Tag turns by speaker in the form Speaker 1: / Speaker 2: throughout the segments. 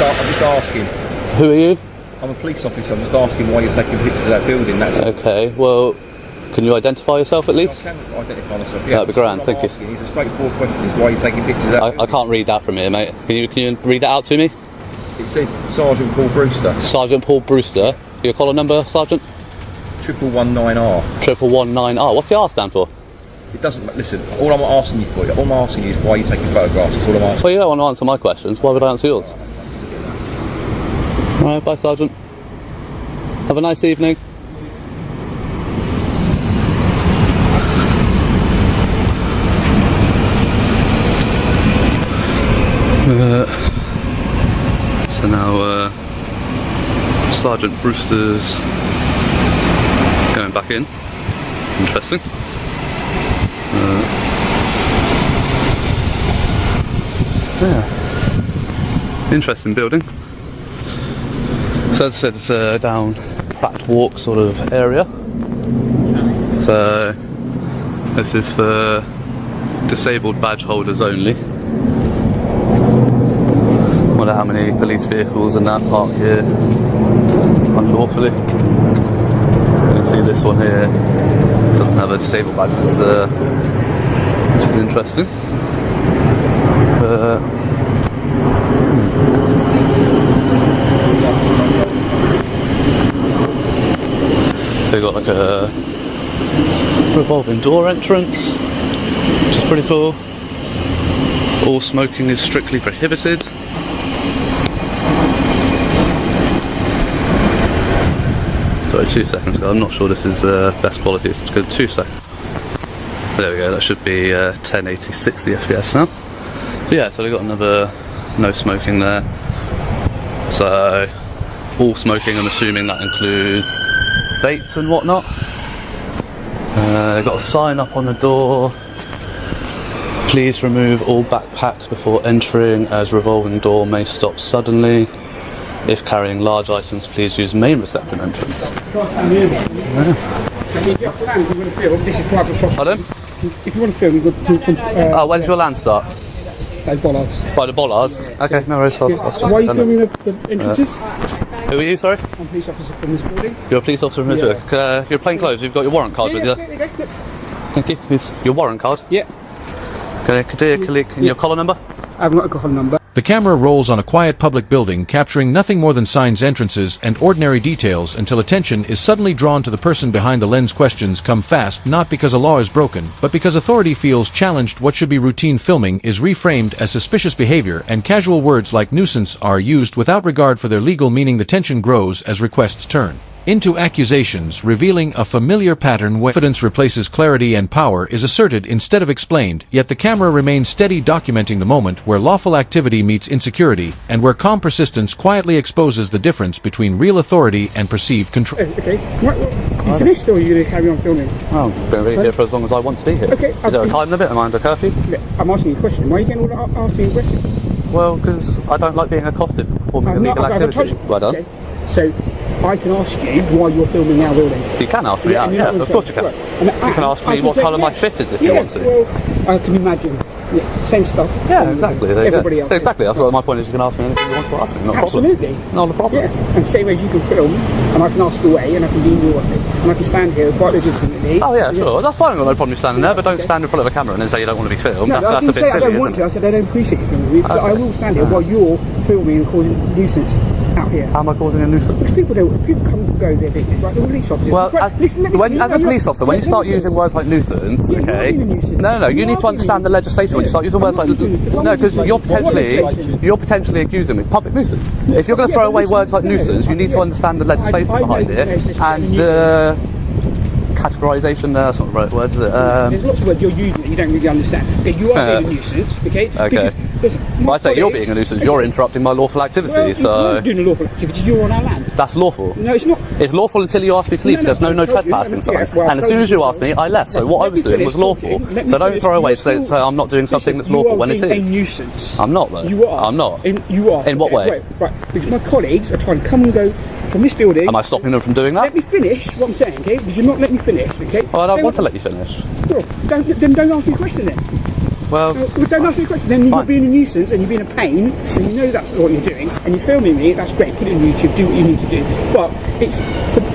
Speaker 1: just asking.
Speaker 2: Who are you?
Speaker 1: I'm a police officer. I'm just asking why you're taking pictures of that building. That's
Speaker 2: okay. Well, can you identify yourself at least?
Speaker 1: I can identify myself. Yeah.
Speaker 2: That'd be grand. Thank you.
Speaker 1: It's a straightforward question. Is why you're taking pictures of that building.
Speaker 2: I can't read that from here, mate. Can you read that out to me?
Speaker 1: It says Sergeant Paul Brewster.
Speaker 2: Sergeant Paul Brewster. Your collar number, Sergeant?
Speaker 1: 1119R.
Speaker 2: 1119R. What's the R stand for?
Speaker 1: It doesn't. Listen. All I'm asking you is why you're taking photographs. That's all I'm asking.
Speaker 2: Well, you don't want to answer my questions. Why would I answer yours? All right. Bye, Sergeant. Have a nice evening. So now Sergeant Brewster's going back in. Interesting. Yeah. Interesting building. So as I said, it's a down Pratt Walk sort of area. So this is for disabled badge holders only. Wonder how many police vehicles in that park here unlawfully. You can see this one here doesn't have a disabled badge, which is interesting. They've got like a revolving door entrance, which is pretty cool. All smoking is strictly prohibited. Sorry, 2 seconds ago. I'm not sure this is best quality. It's good. 2 seconds. There we go. That should be 1080 60 FPS now. But yeah, so we've got another no smoking there. So all smoking, I'm assuming that includes vapes and whatnot. They've got a sign up on the door. Please remove all backpacks before entering, as revolving door may stop suddenly. If carrying large items, please use main reception entrance. Pardon?
Speaker 3: If you want to film, you could do some.
Speaker 2: When does your land start?
Speaker 3: By the bollards.
Speaker 2: By the bollards? Okay, no worries.
Speaker 3: So why are you filming the entrances?
Speaker 2: Who are you, sorry?
Speaker 3: I'm a police officer from this building.
Speaker 2: You're a police officer from this building? You're plain clothes, you've got your warrant card with you?
Speaker 3: There you go.
Speaker 2: Thank you. Here's your warrant card?
Speaker 3: Yeah.
Speaker 2: Can your collar number?
Speaker 3: I've got a collar number.
Speaker 4: The camera rolls on a quiet public building, capturing nothing more than signs, entrances, and ordinary details until attention is suddenly drawn to the person behind the lens. Questions come fast, not because a law is broken, but because authority feels challenged. What should be routine filming is reframed as suspicious behavior, and casual words like nuisance are used without regard for their legal meaning. The tension grows as requests turn into accusations, revealing a familiar pattern where evidence replaces clarity and power is asserted instead of explained, yet the camera remains steady, documenting the moment where lawful activity meets insecurity, and where calm persistence quietly exposes the difference between real authority and perceived control.
Speaker 3: Okay. You finished, or are you going to carry on filming?
Speaker 2: Oh, I'm going to be here for as long as I want to be here.
Speaker 3: Okay.
Speaker 2: Is there a time limit? Am I under curfew?
Speaker 3: I'm asking you a question. Why are you getting all asking a question?
Speaker 2: Well, because I don't like being accosted for performing illegal activity. Well done.
Speaker 3: Okay. So, I can ask you why you're filming our building.
Speaker 2: You can ask me, yeah, of course you can. You can ask me what colour my fit is if you want to.
Speaker 3: Well, I can imagine. Yeah, same stuff.
Speaker 2: Yeah, exactly. There
Speaker 3: Everybody
Speaker 2: you go.
Speaker 3: else.
Speaker 2: Exactly. That's what my point is. You can ask me anything you want to ask me. Not a
Speaker 3: Absolutely.
Speaker 2: problem. Not a problem.
Speaker 3: Yeah. And same as you can film, and I can ask away, and I can be in your way, and I can stand here quite legitimately.
Speaker 2: Oh yeah, sure. That's fine. I've got no problem standing there, but don't stand in front of a camera and then say you don't want to be filmed.
Speaker 3: No,
Speaker 2: that's a bit
Speaker 3: I
Speaker 2: silly,
Speaker 3: don't want to. I said I don't appreciate you filming me, but I will stand here while you're filming and causing nuisance out here.
Speaker 2: How am I causing a nuisance?
Speaker 3: Because people come and go their business, right? The police officers.
Speaker 2: Well,
Speaker 3: listen,
Speaker 2: as a police officer, when you start using words like nuisance, okay? No, you need to understand the legislation when you start using words like no, because you're potentially accusing me of public nuisance. If you're going to throw away words like nuisance, you need to understand the legislation behind it and the categorisation. That's not the right word, is it?
Speaker 3: There's lots of words you're using that you don't really understand. Okay, you are being a nuisance. Okay.
Speaker 2: Okay. Well, I say you're being a nuisance. You're interrupting my lawful activity.
Speaker 3: Well,
Speaker 2: so
Speaker 3: you're doing a lawful activity. You're on our land.
Speaker 2: That's lawful.
Speaker 3: No, it's not.
Speaker 2: It's lawful until you ask me to leave. There's no trespassing signs. And as soon as you asked me, I left. So what I was doing was lawful. So don't throw away say I'm not doing something that's lawful when it is.
Speaker 3: You are being a nuisance.
Speaker 2: I'm not though.
Speaker 3: You are.
Speaker 2: I'm not.
Speaker 3: You are.
Speaker 2: In what way?
Speaker 3: Right. Because my colleagues are trying to come and go from this building.
Speaker 2: Am I stopping them from doing that?
Speaker 3: Let me finish what I'm saying, okay? Because you're not letting me finish, okay?
Speaker 2: Well, I don't want to let you finish.
Speaker 3: Well, then don't ask me a question then.
Speaker 2: Well,
Speaker 3: don't ask me a question. Then you're being a nuisance and you're being a pain, and you know that's what you're doing, and you're filming me. That's great. Put it on YouTube. Do what you need to do. But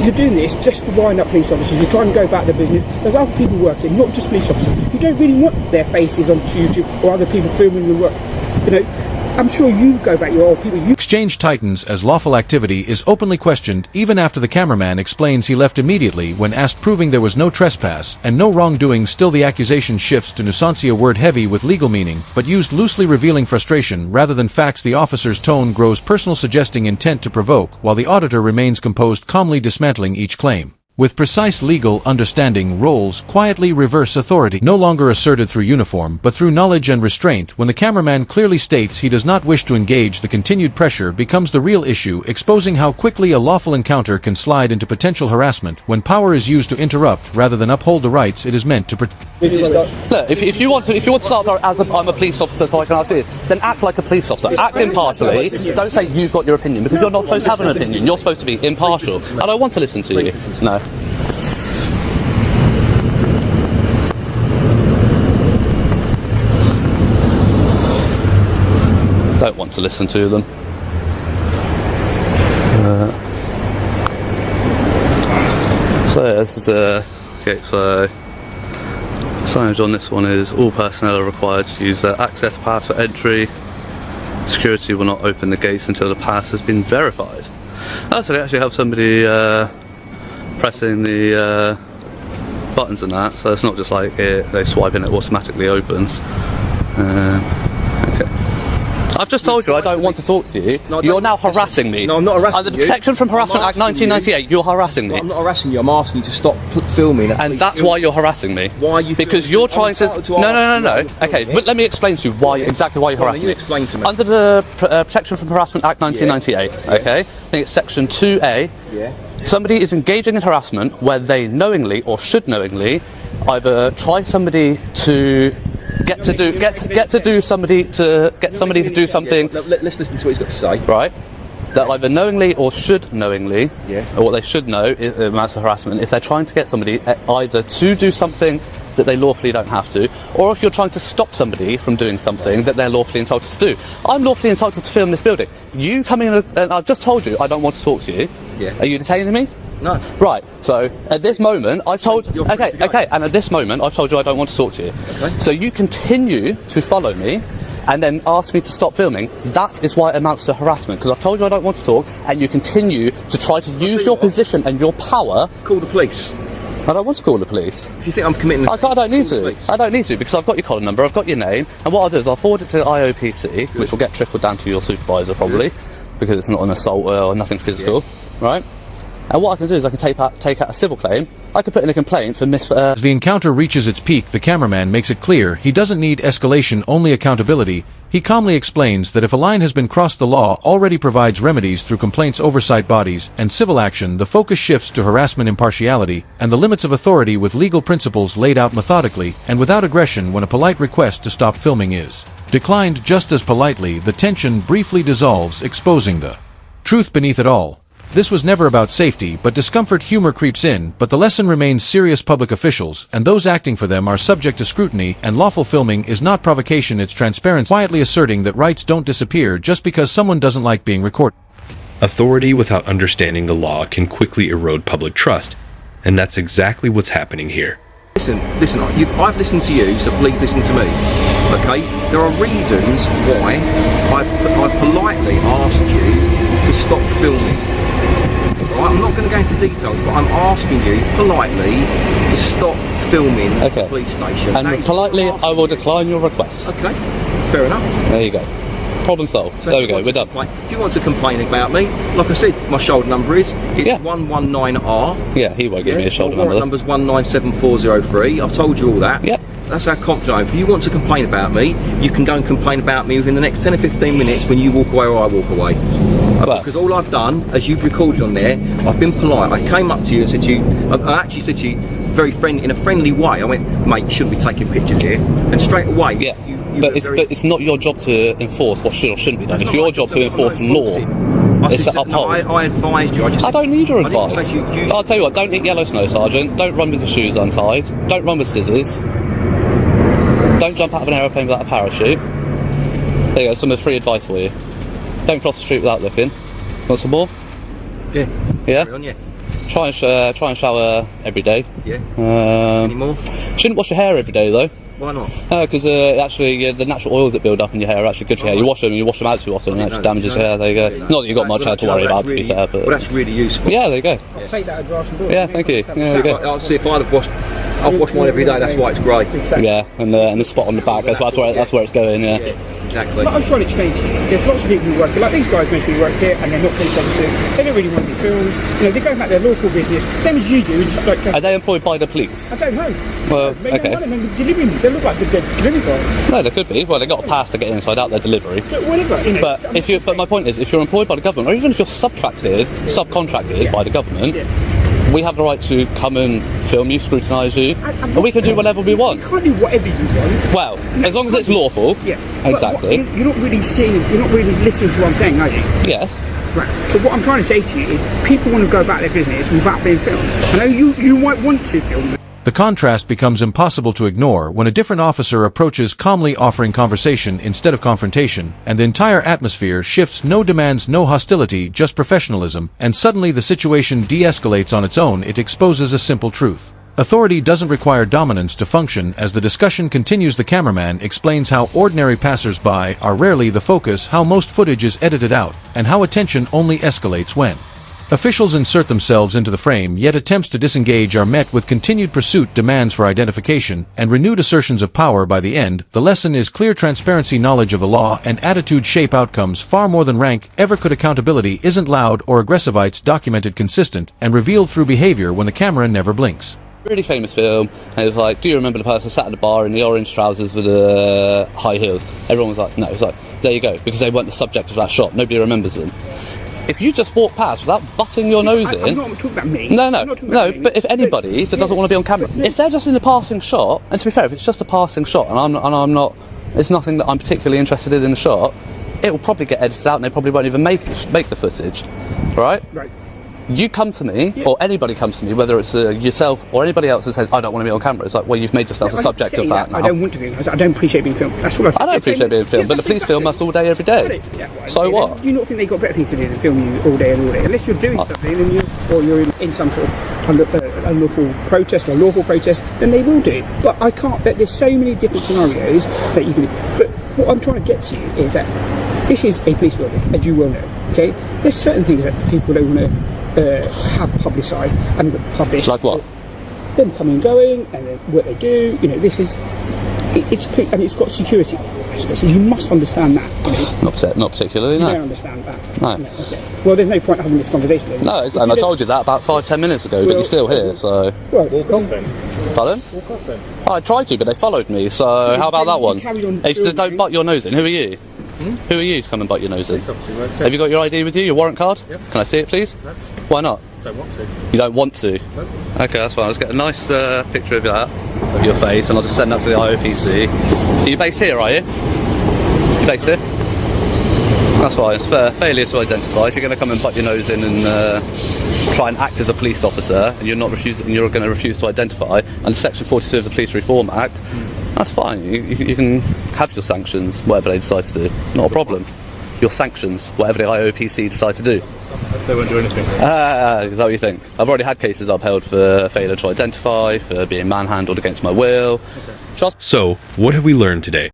Speaker 3: you're doing this just to wind up police officers. You're trying to go about the business. There's other people working, not just police officers. You don't really want their faces on YouTube or other people filming your work. You know, I'm sure you go back your old people.
Speaker 4: Exchange tightens as lawful activity is openly questioned even after the cameraman explains he left immediately when asked, proving there was no trespass and no wrongdoing. Still, the accusation shifts to nuisance, a word heavy with legal meaning but used loosely, revealing frustration rather than facts. The officer's tone grows personal, suggesting intent to provoke, while the auditor remains composed, calmly dismantling each claim. With precise legal understanding, roles quietly reverse authority, no longer asserted through uniform but through knowledge and restraint. When the cameraman clearly states he does not wish to engage, the continued pressure becomes the real issue, exposing how quickly a lawful encounter can slide into potential harassment when power is used to interrupt rather than uphold the rights it is meant to protect.
Speaker 2: Look, if you want to start as I'm a police officer, so I can ask you, then act like a police officer. Act impartially. Don't say you've got your opinion, because you're not supposed to have an opinion. You're supposed to be impartial. I don't want to listen to you. No. Don't want to listen to them. So yeah, this is okay. So signage on this one is all personnel are required to use their access pass for entry. Security will not open the gates until the pass has been verified. So they actually have somebody pressing the buttons and that, so it's not just like they swipe and it automatically opens. Okay. I've just told you I don't want to talk to you. No, you're now harassing me.
Speaker 1: No, I'm not harassing you.
Speaker 2: Under the Protection from Harassment Act 1998, you're harassing me.
Speaker 1: I'm not harassing you. I'm asking you to stop filming.
Speaker 2: And that's why you're harassing me.
Speaker 1: Why are you?
Speaker 2: Because you're trying to. No. Okay, but let me explain to you exactly why you're harassing me.
Speaker 1: Explain to me.
Speaker 2: Under the Protection from Harassment Act 1998, okay, I think it's section 2A.
Speaker 1: Yeah.
Speaker 2: Somebody is engaging in harassment where they knowingly or should knowingly either try somebody to get somebody to do something.
Speaker 1: Let's listen to what he's got to say.
Speaker 2: Right. That either knowingly or should knowingly, or what they should know is amounts of harassment. If they're trying to get somebody either to do something that they lawfully don't have to, or if you're trying to stop somebody from doing something that they're lawfully entitled to do. I'm lawfully entitled to film this building. You come in and I've just told you I don't want to talk to you.
Speaker 1: Yeah.
Speaker 2: Are you detaining me?
Speaker 1: No.
Speaker 2: Right. So at this moment, I've told. Okay. And at this moment, I've told you I don't want to talk to you.
Speaker 1: Okay.
Speaker 2: So you continue to follow me, and then ask me to stop filming. That is why it amounts to harassment. Because I've told you I don't want to talk, and you continue to try to use your position and your power.
Speaker 1: Call the police.
Speaker 2: I don't want to call the police.
Speaker 1: If you think I'm committing,
Speaker 2: I don't need to. I don't need to, because I've got your collar number, I've got your name, and what I'll do is I'll forward it to IOPC, which will get trickled down to your supervisor probably, because it's not an assault or nothing physical, right? And what I can do is I can take out a civil claim. I can put in a complaint for
Speaker 4: As the encounter reaches its peak, the cameraman makes it clear he doesn't need escalation, only accountability. He calmly explains that if a line has been crossed, the law already provides remedies through complaints oversight bodies and civil action. The focus shifts to harassment impartiality and the limits of authority, with legal principles laid out methodically and without aggression. When a polite request to stop filming is declined just as politely, the tension briefly dissolves, exposing the truth beneath it all. This was never about safety, but discomfort. Humor creeps in, but the lesson remains serious. Public officials and those acting for them are subject to scrutiny, and lawful filming is not provocation, it's transparency, quietly asserting that rights don't disappear just because someone doesn't like being recorded.
Speaker 5: Authority without understanding the law can quickly erode public trust, and that's exactly what's happening here.
Speaker 1: Listen, I've listened to you, so please listen to me. Okay? There are reasons why I've politely asked you to stop filming. I'm not going to go into details, but I'm asking you politely to stop filming the police station.
Speaker 2: And politely, I will decline your request.
Speaker 1: Okay, fair enough.
Speaker 2: There you go. Problem solved. So there we go, we're done.
Speaker 1: If you want to complain about me, like I said, my shoulder number is 119R.
Speaker 2: Yeah, he won't give me a shoulder
Speaker 1: number.
Speaker 2: Warrant
Speaker 1: number's 197403. I've told you all that.
Speaker 2: Yep.
Speaker 1: That's how confident I am. If you want to complain about me, you can go and complain about me within the next 10 or 15 minutes when you walk away or I walk away. Because all I've done, as you've recorded on there, I've been polite. I came up to you and said to you, I actually said to you, in a friendly way, I went, mate, you shouldn't be taking pictures here. And straight away,
Speaker 2: but it's not your job to enforce what should or shouldn't be done. It's your job to enforce law.
Speaker 1: I advised you.
Speaker 2: I don't need your advice. I'll tell you what, don't eat yellow snow, Sergeant. Don't run with your shoes untied. Don't run with scissors. Don't jump out of an aeroplane without a parachute. There you go, some of the free advice for you. Don't cross the street without looking. Want some more?
Speaker 1: Yeah.
Speaker 2: Yeah?
Speaker 1: Carry on, yeah.
Speaker 2: Try and shower every day.
Speaker 1: Yeah. Any more?
Speaker 2: Shouldn't wash your hair every day though.
Speaker 1: Why not?
Speaker 2: Because actually the natural oils that build up in your hair are actually good for your hair. You wash them out too often and it actually damages your hair. There you go. Not that you've got much hair to worry about, to be fair. But
Speaker 1: well, that's really useful.
Speaker 2: yeah, there you go.
Speaker 3: I'll take that advice and do it.
Speaker 2: Yeah, thank you. Yeah, there you go.
Speaker 1: I'll see if I've washed mine every day. That's why it's grey.
Speaker 3: Exactly.
Speaker 2: Yeah, and the spot on the back. That's where it's going. Yeah.
Speaker 1: Exactly.
Speaker 3: But I was trying to explain to you, there's lots of people who work, like these guys mostly work here and they're not police officers, they don't really want to be filmed, you know, they go back their lawful business, same as you do, just like...
Speaker 2: Are they employed by the police?
Speaker 3: I don't know.
Speaker 2: Well,
Speaker 3: Maybe
Speaker 2: okay.
Speaker 3: one of them delivering, they look like the delivery guys.
Speaker 2: No, they could be. Well, they got a pass to get inside out their delivery.
Speaker 3: But whatever, you know.
Speaker 2: But my point is, if you're employed by the government, or even if you're subcontracted by the government, we have the right to come and film you, scrutinise you, and we can do whatever we want.
Speaker 3: You can't do whatever you want.
Speaker 2: Well, as long as it's lawful.
Speaker 3: Yeah.
Speaker 2: Exactly.
Speaker 3: You're not really seeing, you're not really listening to what I'm saying, are you?
Speaker 2: Yes.
Speaker 3: Right. So what I'm trying to say to you is, people want to go about their business without being filmed. I know you might want to film them.
Speaker 4: The contrast becomes impossible to ignore when a different officer approaches calmly offering conversation instead of confrontation, and the entire atmosphere shifts. No demands, no hostility, just professionalism, and suddenly the situation de-escalates on its own. It exposes a simple truth. Authority doesn't require dominance to function. As the discussion continues, the cameraman explains how ordinary passers-by are rarely the focus, how most footage is edited out, and how attention only escalates when officials insert themselves into the frame, yet attempts to disengage are met with continued pursuit, demands for identification, and renewed assertions of power. By the end, the lesson is clear: transparency, knowledge of the law, and attitude shape outcomes far more than rank ever could. Accountability isn't loud or aggressive, it's documented, consistent, and revealed through behavior when the camera never blinks.
Speaker 2: Really famous film, and it was like, do you remember the person sat at the bar in the orange trousers with the high heels? Everyone was like, no. It was like, there you go, because they weren't the subject of that shot. Nobody remembers them. If you just walk past without butting your nose in...
Speaker 3: I'm not talking about me.
Speaker 2: No, but if anybody that doesn't want to be on camera, if they're just in a passing shot, and to be fair, if it's just a passing shot, and I'm not, it's nothing that I'm particularly interested in the shot, it will probably get edited out and they probably won't even make the footage, right?
Speaker 3: Right.
Speaker 2: You come to me, or anybody comes to me, whether it's yourself or anybody else that says, I don't want to be on camera. It's like, well, you've made yourself a subject of that now.
Speaker 3: I don't want to be. I don't appreciate being filmed. That's what
Speaker 2: I don't appreciate being filmed, but the police film us all day, every day. So what?
Speaker 3: Do you not think they've got better things to do than film you all day and all day? Unless you're doing something, or you're in some sort of unlawful protest or lawful protest, then they will do it. But I can't. There's so many different scenarios that you can. But what I'm trying to get to you is that this is a police building, as you well know. Okay, there's certain things that people don't want to have publicised and published.
Speaker 2: Like what?
Speaker 3: Them coming and going, and then what they do. You know, this is and it's got security. So you must understand that. You know?
Speaker 2: Not particularly.
Speaker 3: You
Speaker 2: No.
Speaker 3: don't understand that.
Speaker 2: No.
Speaker 3: Okay. Well, there's no point having this conversation. Then.
Speaker 2: No, and I told you that about 5-10 minutes ago, but you're still here. So.
Speaker 3: Well,
Speaker 2: Pardon? I tried to, but they followed me. So how about that one? Hey, don't butt your nose in. Who are you? Who are you to come and butt your nose in? Have you got your ID with you, your warrant card? Yep. Can I see it, please? No. Why not?
Speaker 6: Don't want to.
Speaker 2: You don't want to?
Speaker 6: No.
Speaker 2: Okay, that's fine. Let's get a nice picture of that, of your face, and I'll just send that to the IOPC. So you're based here, are you? You're based here? That's fine. It's failure to identify. If you're going to come and butt your nose in and try and act as a police officer, and you're going to refuse to identify, under Section 42 of the Police Reform Act, that's fine. You can have your sanctions, whatever they decide to do. Not a problem. Your sanctions, whatever the IOPC decide to do.
Speaker 6: They won't do anything.
Speaker 2: Is that what you think? I've already had cases upheld for failure to identify, for being manhandled against my will.
Speaker 5: So, what have we learned today?